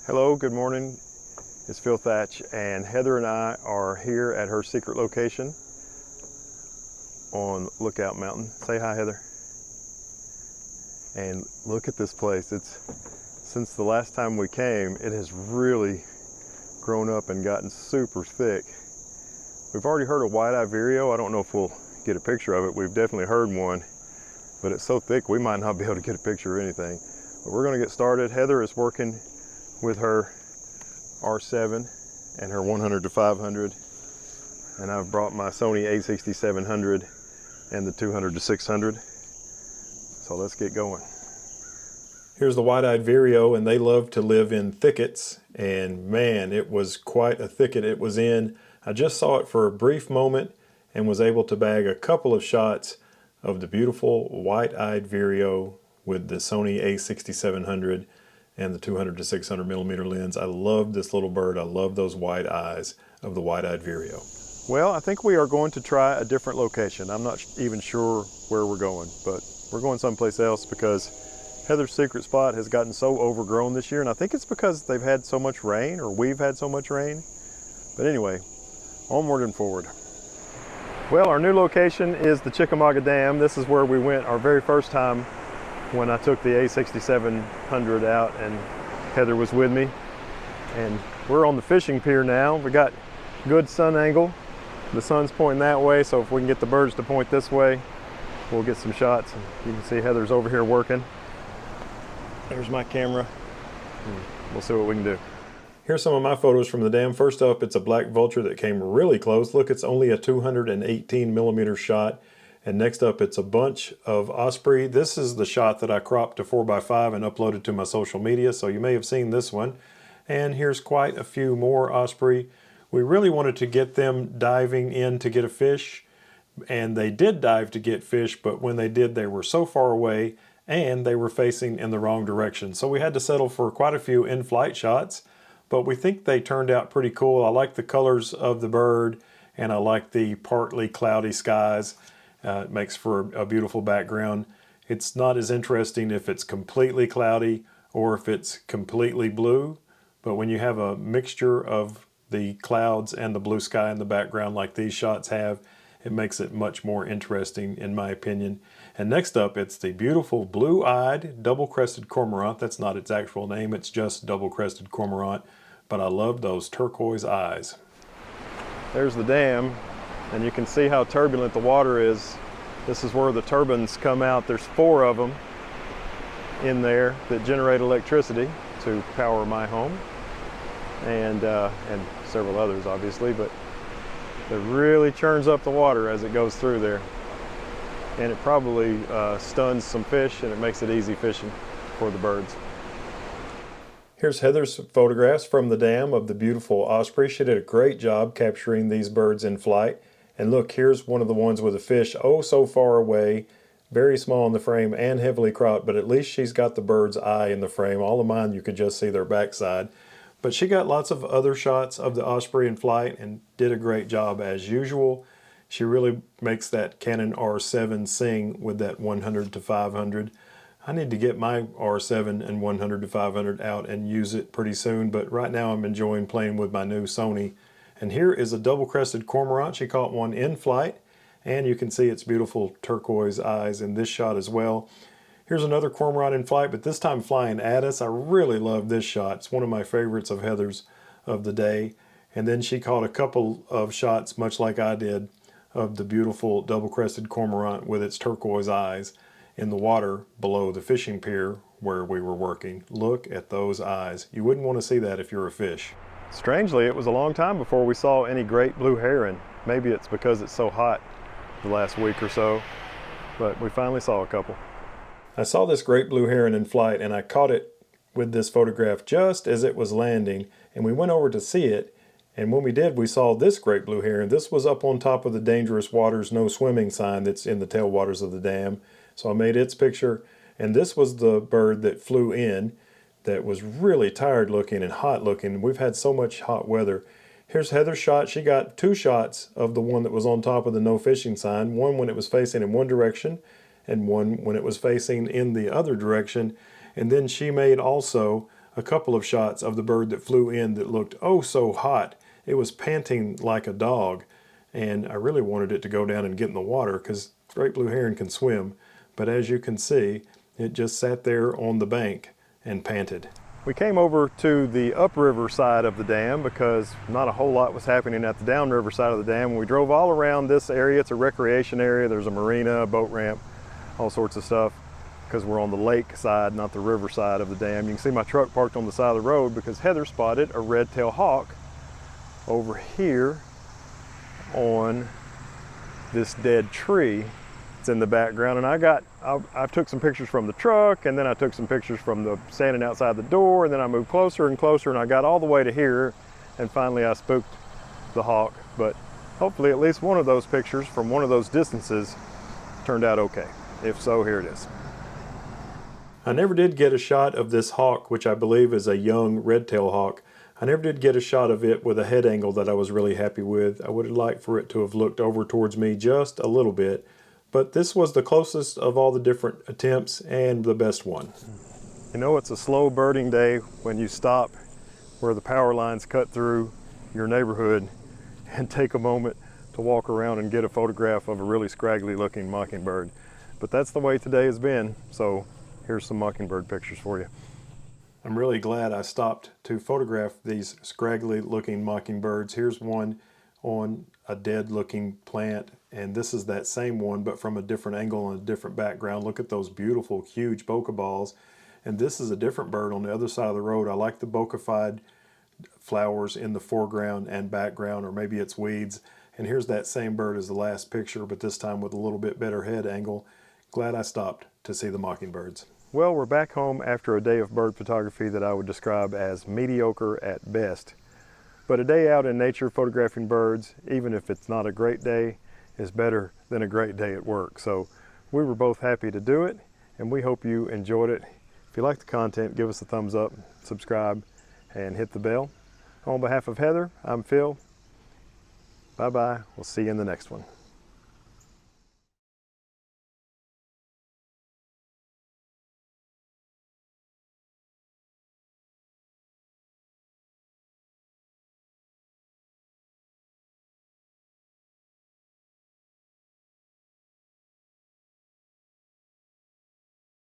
Hello, good morning. It's Phil Thatch, and Heather and I are here at her secret location on Lookout Mountain. Say hi, Heather. And look at this place. Since the last time we came, it has really grown up and gotten super thick. We've already heard a White-eyed Verio. I don't know if we'll get a picture of it. We've definitely heard one, but it's so thick we might not be able to get a picture or anything. But we're going to get started. Heather is working with her R7 and her 100 to 500, and I've brought my Sony a6700 and the 200 to 600. So let's get going. Here's the White-eyed Verio, and they love to live in thickets, and man, it was quite a thicket it was in. I just saw it for a brief moment and was able to bag a couple of shots of the beautiful White-eyed Verio with the Sony a6700 and the 200 to 600 millimeter lens. I love this little bird. I love those white eyes of the White-eyed Verio. Well, I think we are going to try a different location. I'm not even sure where we're going, but we're going someplace else because Heather's secret spot has gotten so overgrown this year, and I think it's because they've had so much rain, or we've had so much rain. But anyway, onward and forward. Well, our new location is the Chickamauga Dam. This is where we went our very first time when I took the a6700 out and Heather was with me. And we're on the fishing pier now. We got good sun angle. The sun's pointing that way, so if we can get the birds to point this way, we'll get some shots. And you can see Heather's over here working. There's my camera. We'll see what we can do. Here's some of my photos from the dam. First up, it's a black vulture that came really close. Look, it's only a 218 millimeter shot. And next up, it's a bunch of Osprey. This is the shot that I cropped to 4x5 and uploaded to my social media, so you may have seen this one. And here's quite a few more Osprey. We really wanted to get them diving in to get a fish, and they did dive to get fish, but when they did, they were so far away and they were facing in the wrong direction. So we had to settle for quite a few in-flight shots, but we think they turned out pretty cool. I like the colors of the bird, and I like the partly cloudy skies. It makes for a beautiful background. It's not as interesting if it's completely cloudy or if it's completely blue, but when you have a mixture of the clouds and the blue sky in the background like these shots have, it makes it much more interesting in my opinion. And next up, it's the beautiful blue-eyed double-crested cormorant. That's not its actual name, it's just double-crested cormorant, but I love those turquoise eyes. There's the dam. And you can see how turbulent the water is. This is where the turbines come out. There's 4 of them in there that generate electricity to power my home, and several others obviously, but it really churns up the water as it goes through there. And it probably stuns some fish, and it makes it easy fishing for the birds. Here's Heather's photographs from the dam of the beautiful Osprey. She did a great job capturing these birds in flight. And look, here's one of the ones with a fish oh so far away, very small in the frame and heavily cropped, but at least she's got the bird's eye in the frame. All of mine, you could just see their backside. But she got lots of other shots of the Osprey in flight and did a great job as usual. She really makes that Canon R7 sing with that 100 to 500. I need to get my R7 and 100 to 500 out and use it pretty soon, but right now I'm enjoying playing with my new Sony. And here is a double-crested cormorant. She caught one in flight, and you can see its beautiful turquoise eyes in this shot as well. Here's another cormorant in flight, but this time flying at us. I really love this shot. It's one of my favorites of Heather's of the day. And then she caught a couple of shots, much like I did, of the beautiful double-crested cormorant with its turquoise eyes in the water below the fishing pier where we were working. Look at those eyes. You wouldn't want to see that if you're a fish. Strangely, it was a long time before we saw any great blue heron. Maybe it's because it's so hot the last week or so, but we finally saw a couple. I saw this great blue heron in flight, and I caught it with this photograph just as it was landing, and we went over to see it, and when we did, we saw this great blue heron. This was up on top of the dangerous waters, no swimming sign that's in the tailwaters of the dam, so I made its picture, and this was the bird that flew in that was really tired looking and hot looking. We've had so much hot weather. Here's Heather's shot. She got 2 shots of the one that was on top of the no fishing sign, one when it was facing in one direction and one when it was facing in the other direction. And then she made also a couple of shots of the bird that flew in that looked oh so hot. It was panting like a dog, and I really wanted it to go down and get in the water because great blue heron can swim. But as you can see, it just sat there on the bank and panted. We came over to the upriver side of the dam because not a whole lot was happening at the downriver side of the dam. We drove all around this area. It's a recreation area. There's a marina, a boat ramp, all sorts of stuff, because we're on the lake side, not the river side of the dam. You can see my truck parked on the side of the road because Heather spotted a red-tailed hawk over here on this dead tree. It's in the background, and I took some pictures from the truck, and then I took some pictures from the standing outside the door, and then I moved closer and closer, and I got all the way to here, and finally I spooked the hawk. But hopefully at least one of those pictures from one of those distances turned out okay. If so, here it is. I never did get a shot of this hawk, which I believe is a young red-tailed hawk. I never did get a shot of it with a head angle that I was really happy with. I would have liked for it to have looked over towards me just a little bit. But this was the closest of all the different attempts and the best one. You know, it's a slow birding day when you stop where the power lines cut through your neighborhood and take a moment to walk around and get a photograph of a really scraggly looking mockingbird. But that's the way today has been, so here's some mockingbird pictures for you. I'm really glad I stopped to photograph these scraggly looking mockingbirds. Here's one on a dead looking plant, and this is that same one but from a different angle and a different background. Look at those beautiful huge bokeh balls. And this is a different bird on the other side of the road. I like the bokeh-fied flowers in the foreground and background, or maybe it's weeds. And here's that same bird as the last picture, but this time with a little bit better head angle. Glad I stopped to see the mockingbirds. Well, we're back home after a day of bird photography that I would describe as mediocre at best. But a day out in nature photographing birds, even if it's not a great day, is better than a great day at work. So we were both happy to do it, and we hope you enjoyed it. If you like the content, give us a thumbs up, subscribe, and hit the bell. On behalf of Heather, I'm Phil. Bye-bye. We'll see you in the next one.